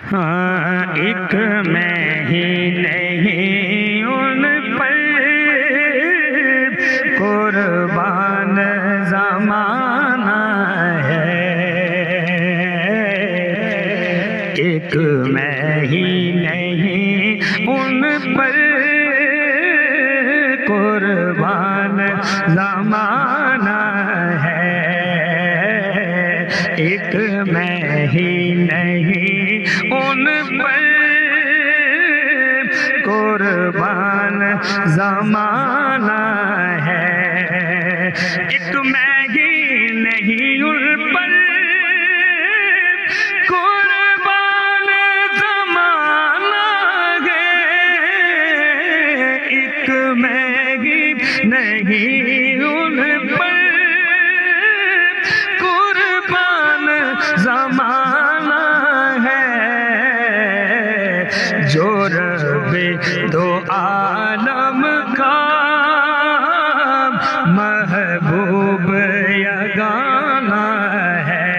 हाँ, एक मैं ही नहीं उन पर कुर्बान ज़माना है। एक मैं ही नहीं उन पर कुर्बान ज़माना है। एक मैं ही नहीं उन पर कुर्बान ज़माना है। एक मैं ही नहीं उन पर कुर्बान ज़माना है। एक मैं ही नहीं उन पर कुर्बान ज़माना है। जो रब्बे दो आलम का महबूब यगाना है।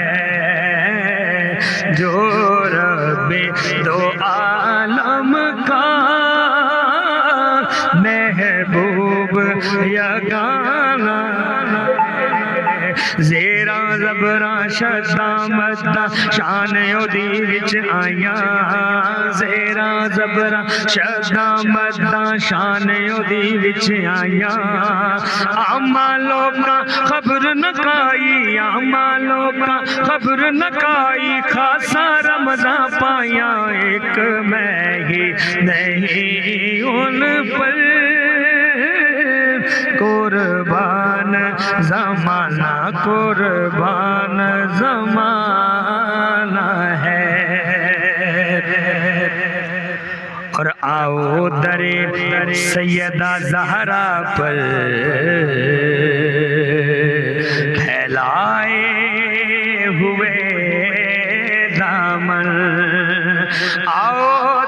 जो रब्बे दो आलम का महबूब यगाना ज़ेरा ज़बरा शद्दा मद्दा शान ओदी विच आया। ज़ेरा ज़बरा शद्दा मद्दा शान ओदी विच आया। आमा लोका खबर न काई, आमा लोका खबर न काई, खासा रमज़ा पाया। एक मैं ही नहीं उन पर कुर्बान ज़माना, कुर्बान ज़माना है। और आओ दरे सैयदा ज़हरा पर फैलाए हुए दामन। आओ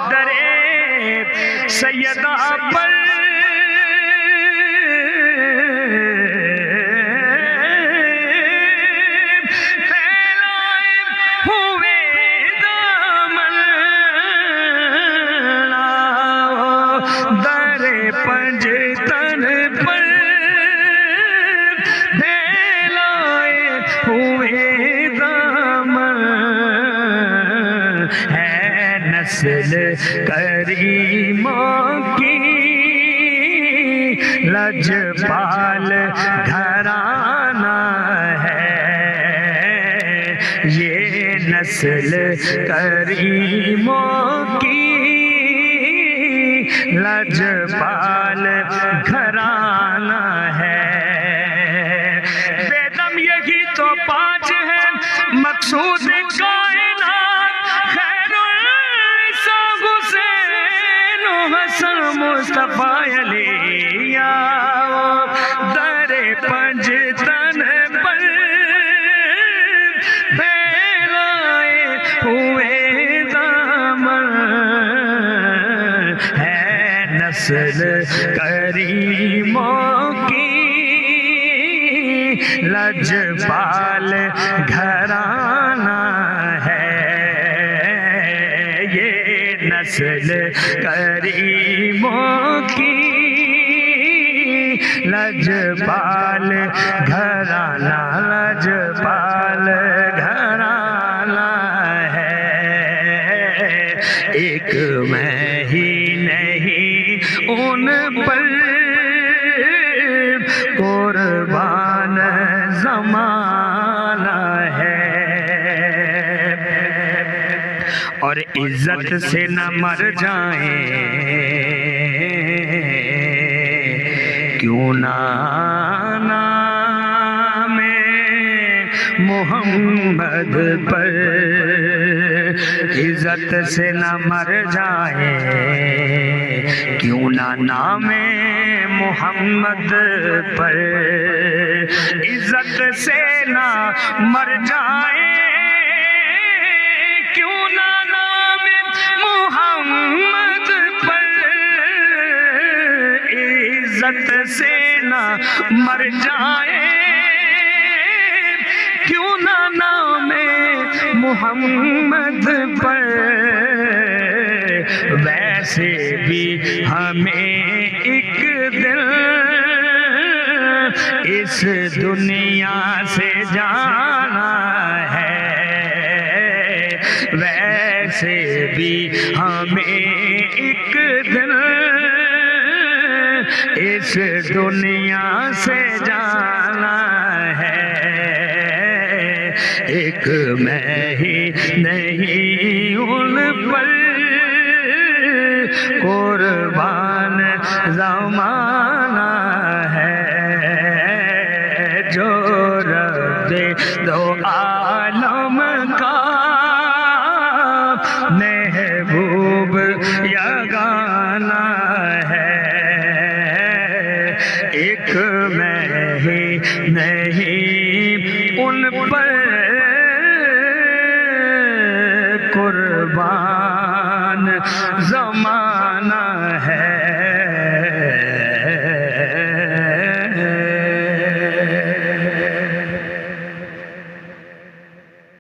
दरे सैयदा पर पंजतन पर फैलाए हुए दामन है। नस्ल करीमों की लजपाल घराना है। ये नस्ल करीमों की लजपाल घराना है। बेदम यही तो पाँच है मकसूद कायनात, खैरुल ईसा हुसैन हसन मुस्तफा अली। दरे पंजतन पर फैलाए हुए दामन है। नस्ल करीमों की लजपाल घराना है। ये नस्ल करीमों की लजपाल घराना, लजपाल घराना है। एक मैं ही नहीं उन पर कुर्बान ज़माना है। और इज्जत से न मर जाए क्यों ना नामे मोहम्मद पर। इज्जत से न मर जाए क्यों ना नामे मोहम्मद पर। इज्जत से ना मर जाए क्यों ना नामे मोहम्मद पर। इज्जत से ना मर जाए क्यों ना नामे मोहम्मद पर। वैसे भी हमें एक दिन इस दुनिया से जाना है, वैसे भी हमें एक दिन इस दुनिया से जाना है। एक मैं ही नहीं उन पर कुर्बान ज़माना है, जो रब्बे दो आलम का महबूब यगाना है। एक मैं ही नहीं उन पर कुर्बान ज़माना है।